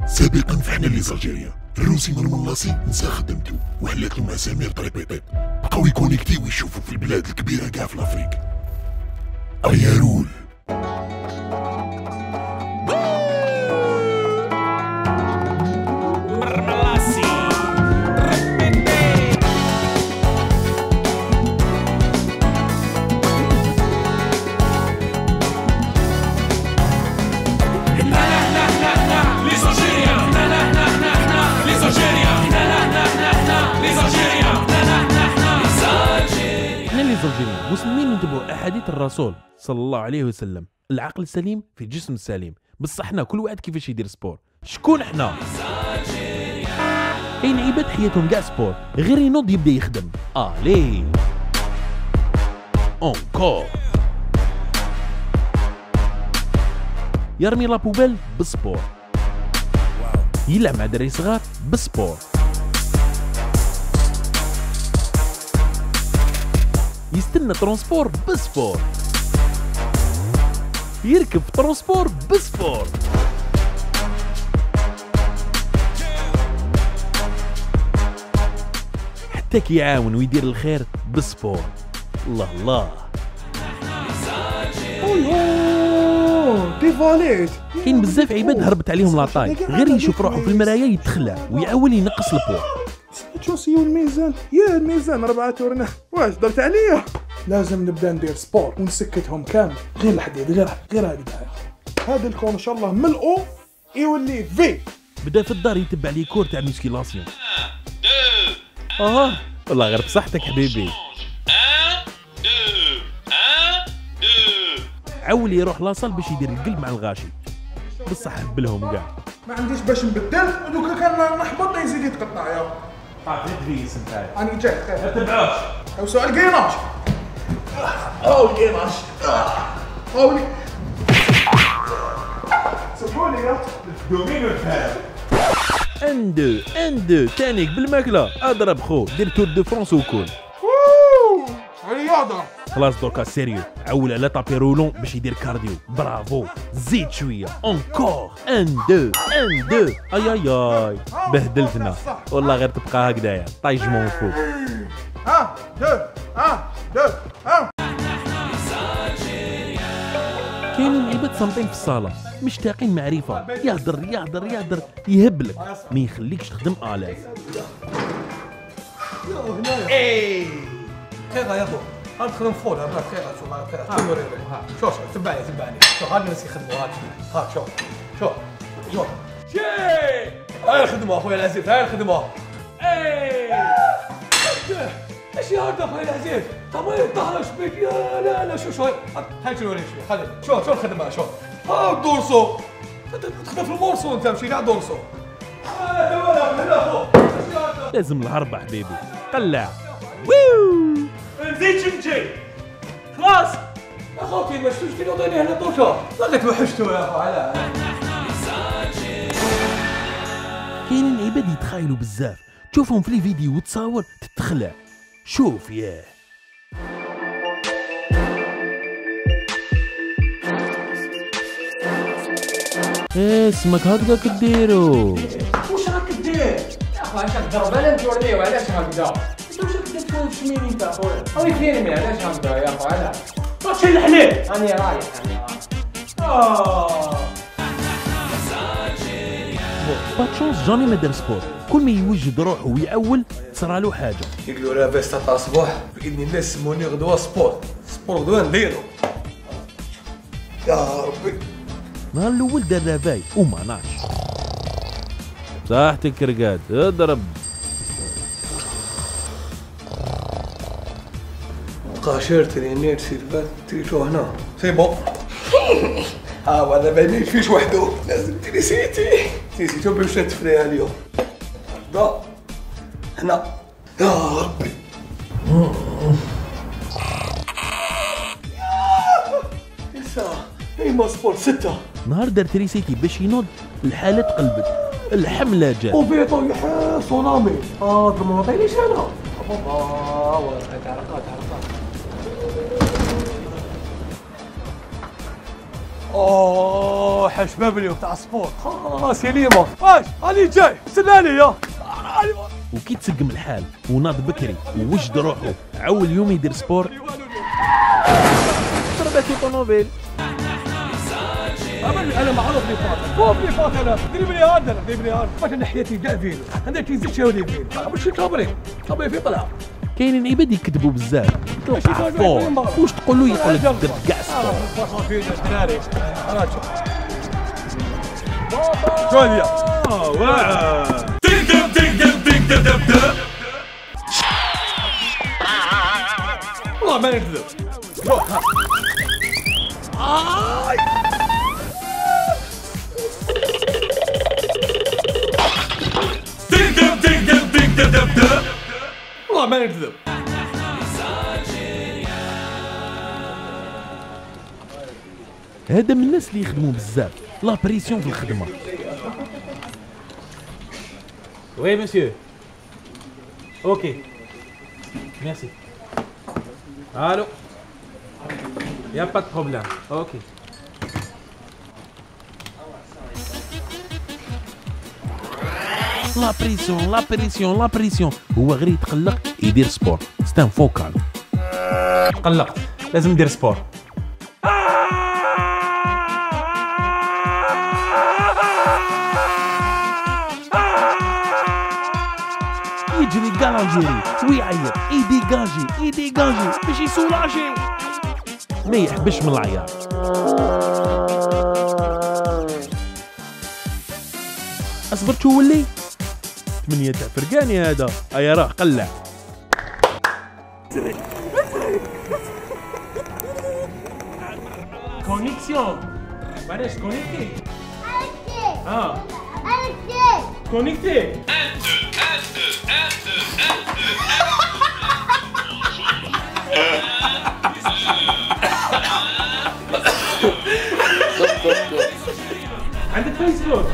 سابقا فحنا لي زالجيريان الروسي مرملاسي نسى خدمته وحلات له مع سمير طريبيطيط بقاو يكونيكتيو ويشوفوا في البلاد الكبيره كاع في الافريق. ايارول الجيريان مسلمين نتبعوا احاديث الرسول صلى الله عليه وسلم، العقل السليم في الجسم السليم. بصح حنا كل واحد كيفاش يدير سبور. شكون حنا؟ كاين عباد حياتهم كاع سبور، غير ينوض يبدا يخدم. ليه اونكور يرمي لابوبيل بالسبور، يلعب مع دراري صغار بالسبور، يستنى ترونسبور بسبور، يركب ترونسبور بسبور. حتى كيعاون ويدير الخير بسبور. الله الله كيف عليك؟ كاين بزاف عباد هربت عليهم لاطاي، غير يشوف روحو في المرايه يتخلع ويعاون ينقص البور. تشوسيو الميزان، يا الميزان 4 تورنا، واش درت عليا؟ لازم نبدا ندير سبور ونسكتهم كامل، غير الحديد غير هكذا. هذا الكون ان شاء الله ملؤو يولي في. بدا في الدار يتبع لي كور تاع الميسكيلاسيون. والله غير بصحتك حبيبي. عول يروح لاصال باش يدير القلب مع الغاشي، بصح هبلهم كاع. ما عنديش باش نبدل ودوكا كان نحبط يزيد يتقطع يا تدريس نتايا. راني جاي خير. ما تبعوش. او سؤال قيناش. القيناش. هاولي. سمحولي يا دومينو تاعك. ان دو تانيك بالماكله، اضرب خو دير تور دو فرونس وكل. رياضة. خلاص دوكا سيريو، عول على طابي رولون باش يدير كارديو. برافو، زيد شويه اونكور. ان دو اي اي اي بهدلتنا والله. غير تبقى هكذايا طايج مون فوق. كاينين عباد صامتين في الصاله مشتاقين معرفه، يهدر يهبلك، ما يخليكش تخدم الاف. خير يا اخو، هاد تخدم فول هاد خير شوف تبعني شوف هاد الناس يخدموا هاد شوف هاي الخدمه اخويا العزيز، هاي الخدمه. ايش يا هذا اخويا العزيز؟ ما يطهرش بك يا لا شوف هاي توريني شوي. شوف الخدمه شوف. دورسو تخدم في المورسو انت ماشي كاع دورسو. لازم الهربة حبيبي، قلع. نزيد نجي خلاص يا خوتي، ما شفتوش كي نوضيني هنا دوكا، لقيت وحشتو يا اخو. علاه كاينين عباد يتخايلوا بزاف، تشوفهم في الفيديو وتصاور تتخلع. شوف ياه اسمك هكذا كديرو. واش راك دير يا اخو؟ علاش تضرب انا نوريو علاش هكذا؟ انت واش راك دير في شمين انت اخويا؟ راهي فيني علاش هكذا يا اخو؟ علاش ماكش الحليب؟ راني رايح باتشونس جامي ما دار سبور، كل ما يوجد روحه ويأول تصرالو حاجه. يقولوا لاباس تاع الصباح باذن الله سموني غدوه سبور غدوه نديرو يا ربي. نهار الاول دار رافاي وما ناش. صحتك رقاد اضرب. قاشر ترينير سيرفات تريتو هنا سي بون. وهذا ما يفيش وحده، لازم تريسيتو باش تفريها اليوم. هنا يا ربي. ايما سبور 6. نهار دار تريسيتي باش ينوض الحالة تقلبت، الحملة جات. وبيطو يحس صونامي. ما عطينيش انا. بابا تعرفات. روح شبابلي وتاع سبور خلاص يا ليما. واش راني جاي استناني يا وكي تسقم الحال وناض بكري ووجد روحه اول يوم يدير سبور ضربته طوموبيل. انا معروف لي فات فوق لي فات انا دريبلي هارد انا دريبلي هارد فات ناحيتي كاع فينو عندك كيزيد شاولي فينو ماشي طابري في طلع. كاينين عباد يكذبوا بزاف تلقى فور واش تقول له يقول لك درت كاع سبور. فينا الدراري راجع شويه واعر والله ما نكذب. والله ما نكذب. هذا من الناس اللي يخدموا بزاف لا بريسيون في الخدمه. Oui, monsieur. Ok. Merci. Allô? Y a pas de problème. Ok. لا بريسيون هو غير يتقلق يدير سبور ستان فوكال. قلقت. لازم ندير سبور. يجري كاع الجيري ويعيط يديكاجي باش يسولاجي ما يحبش من العياط. اصبرت تولي 8 تاع فرقاني هذا ايا راه قلع. كونيكسيون. معليش كونيكتي. اه كونيكتي. عندك فيسبوك؟